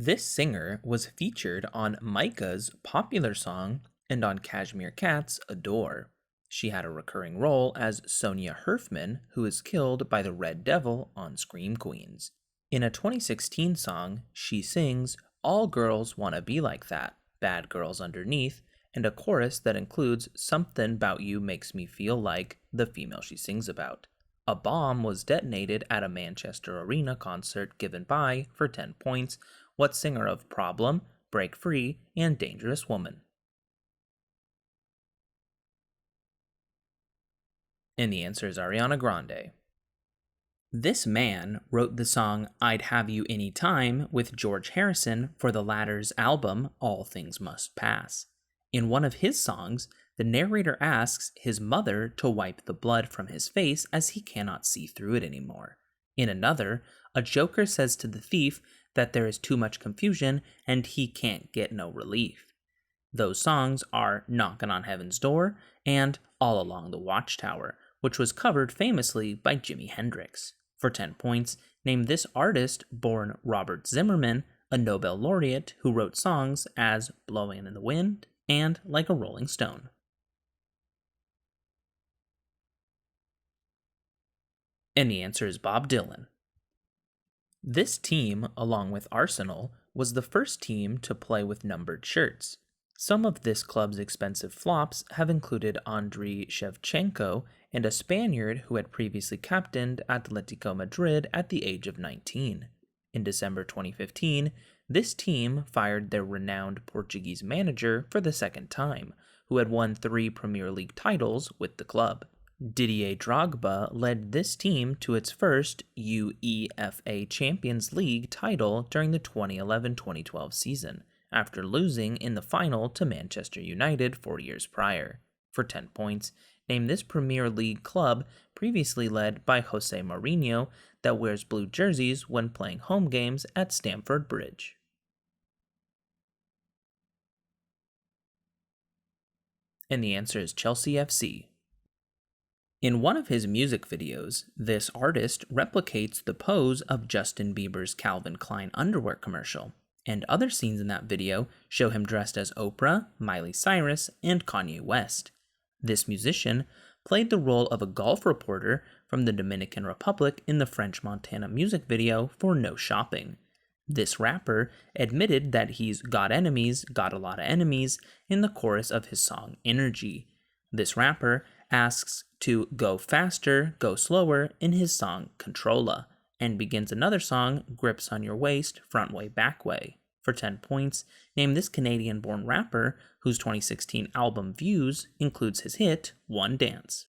This singer was featured on Micah's popular song and on Cashmere Cat's Adore. She had a recurring role as Sonia Herfman, who is killed by the Red Devil on Scream Queens. In a 2016 song, she sings All Girls Wanna Be Like That, Bad Girls Underneath, and a chorus that includes Something About You Makes Me Feel Like the female she sings about. A bomb was detonated at a Manchester Arena concert given by, for 10 points, what singer of Problem, Break Free, and Dangerous Woman? And the answer is Ariana Grande. This man wrote the song I'd Have You Anytime with George Harrison for the latter's album All Things Must Pass. In one of his songs, the narrator asks his mother to wipe the blood from his face as he cannot see through it anymore. In another, a joker says to the thief that there is too much confusion and he can't get no relief. Those songs are Knockin' on Heaven's Door and All Along the Watchtower, which was covered famously by Jimi Hendrix. For 10 points, name this artist born Robert Zimmerman, a Nobel laureate who wrote songs as Blowin' in the Wind and Like a Rolling Stone. And the answer is Bob Dylan. This team, along with Arsenal, was the first team to play with numbered shirts. Some of this club's expensive flops have included Andriy Shevchenko and a Spaniard who had previously captained Atletico Madrid at the age of 19. In December 2015, this team fired their renowned Portuguese manager for the second time, who had won 3 Premier League titles with the club. Didier Drogba led this team to its first UEFA Champions League title during the 2011-2012 season, after losing in the final to Manchester United 4 years prior. For 10 points, name this Premier League club previously led by Jose Mourinho that wears blue jerseys when playing home games at Stamford Bridge. And the answer is Chelsea FC. In one of his music videos, this artist replicates the pose of Justin Bieber's Calvin Klein underwear commercial, and other scenes in that video show him dressed as Oprah, Miley Cyrus, and Kanye West. This musician played the role of a golf reporter from the Dominican Republic in the French Montana music video for No Shopping. This rapper admitted that he's got enemies, got a lot of enemies in the chorus of his song Energy. This rapper asks to go faster, go slower in his song Controlla, and begins another song, Grips on Your Waist, Front Way, Back Way. For 10 points, name this Canadian-born rapper whose 2016 album Views includes his hit, One Dance.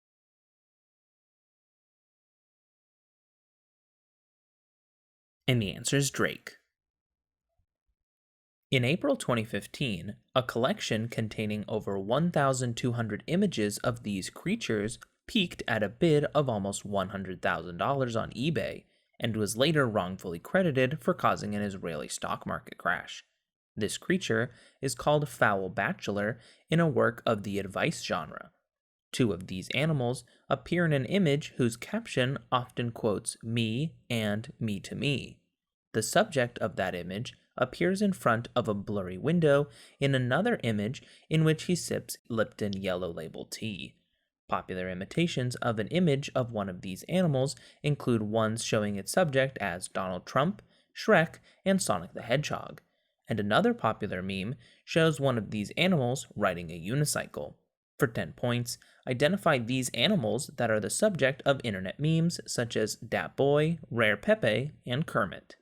And the answer is Drake. In April 2015, a collection containing over 1,200 images of these creatures peaked at a bid of almost $100,000 on eBay, and was later wrongfully credited for causing an Israeli stock market crash. This creature is called Foul Bachelor in a work of the advice genre. 2 of these animals appear in an image whose caption often quotes me and me to me. The subject of that image appears in front of a blurry window in another image in which he sips Lipton Yellow Label tea. Popular imitations of an image of one of these animals include ones showing its subject as Donald Trump, Shrek, and Sonic the Hedgehog. And another popular meme shows one of these animals riding a unicycle. For 10 points, identify these animals that are the subject of internet memes such as Dat Boy, Rare Pepe, and Kermit.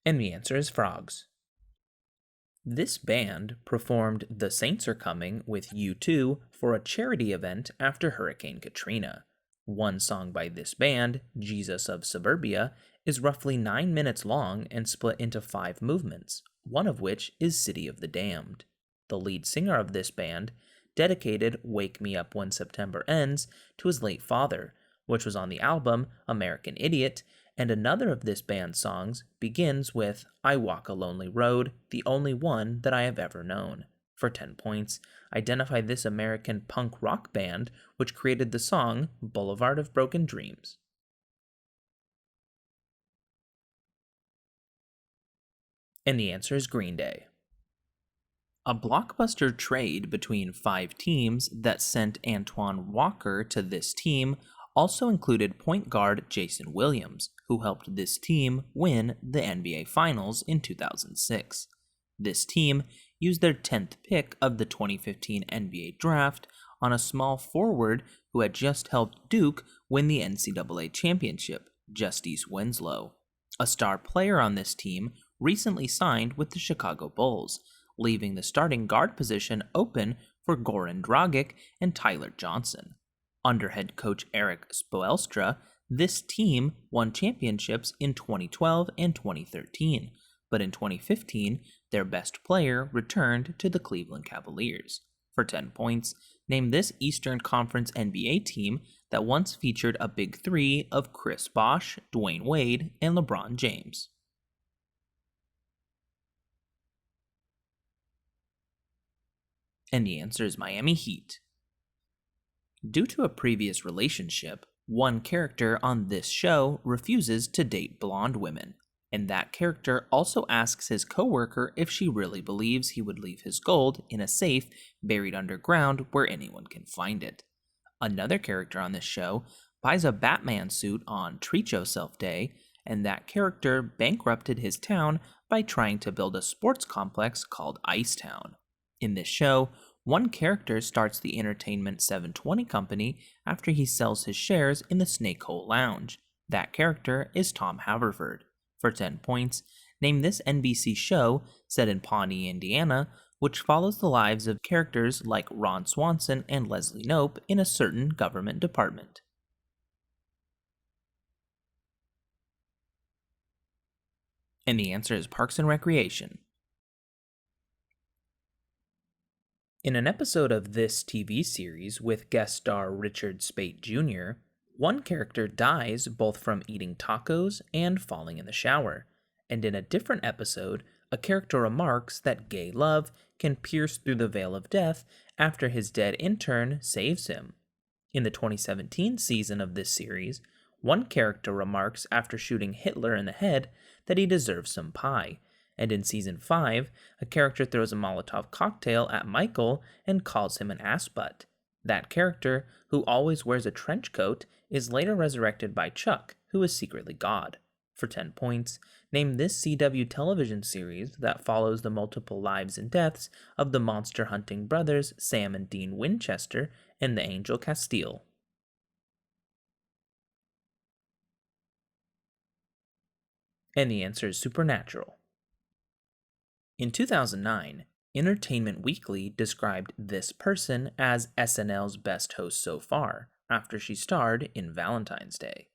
And the answer is frogs. This band performed The Saints Are Coming with U2 for a charity event after Hurricane Katrina. One song by this band, Jesus of Suburbia, is roughly 9 minutes long and split into 5 movements, one of which is City of the Damned. The lead singer of this band dedicated Wake Me Up When September Ends to his late father, which was on the album American Idiot, and another of this band's songs begins with I Walk a Lonely Road, the only one that I have ever known. For 10 points, identify this American punk rock band which created the song Boulevard of Broken Dreams. And the answer is Green Day. A blockbuster trade between 5 teams that sent Antoine Walker to this team also included point guard Jason Williams, who helped this team win the NBA Finals in 2006. This team used their 10th pick of the 2015 NBA Draft on a small forward who had just helped Duke win the NCAA championship, Justice Winslow. A star player on this team recently signed with the Chicago Bulls, leaving the starting guard position open for Goran Dragic and Tyler Johnson. Under head coach Eric Spoelstra, this team won championships in 2012 and 2013, but in 2015, their best player returned to the Cleveland Cavaliers. For 10 points, name this Eastern Conference NBA team that once featured a big three of Chris Bosh, Dwayne Wade, and LeBron James. And the answer is Miami Heat. Due to a previous relationship, one character on this show refuses to date blonde women, and that character also asks his coworker if she really believes he would leave his gold in a safe buried underground where anyone can find it. Another character on this show buys a Batman suit on Treat Yourself Day, and that character bankrupted his town by trying to build a sports complex called Icetown. In this show, one character starts the Entertainment 720 company after he sells his shares in the Snake Hole Lounge. That character is Tom Haverford. For 10 points, name this NBC show set in Pawnee, Indiana, which follows the lives of characters like Ron Swanson and Leslie Knope in a certain government department. And the answer is Parks and Recreation. In an episode of this TV series with guest star Richard Speight Jr., one character dies both from eating tacos and falling in the shower. And in a different episode, a character remarks that gay love can pierce through the veil of death after his dead intern saves him. In the 2017 season of this series, one character remarks after shooting Hitler in the head that he deserves some pie. And in season 5, a character throws a Molotov cocktail at Michael and calls him an assbutt. That character, who always wears a trench coat, is later resurrected by Chuck, who is secretly God. For 10 points, name this CW television series that follows the multiple lives and deaths of the monster hunting brothers Sam and Dean Winchester and the Angel Castile. And the answer is Supernatural. In 2009, Entertainment Weekly described this person as SNL's best host so far, after she starred in Valentine's Day.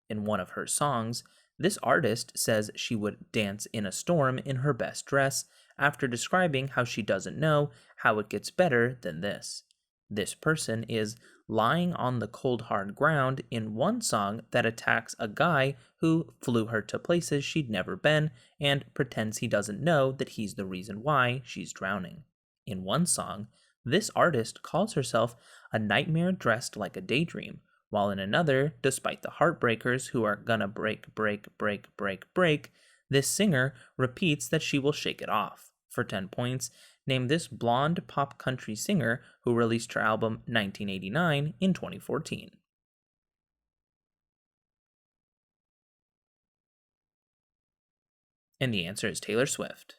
In one of her songs, this artist says she would dance in a storm in her best dress after describing how she doesn't know how it gets better than this. This person is lying on the cold hard ground in one song that attacks a guy who flew her to places she'd never been and pretends he doesn't know that he's the reason why she's drowning. In one song, this artist calls herself a nightmare dressed like a daydream, while in another, despite the heartbreakers who are gonna break, break, break, break, break, this singer repeats that she will shake it off. For 10 points, name this blonde pop country singer who released her album 1989 in 2014. And the answer is Taylor Swift.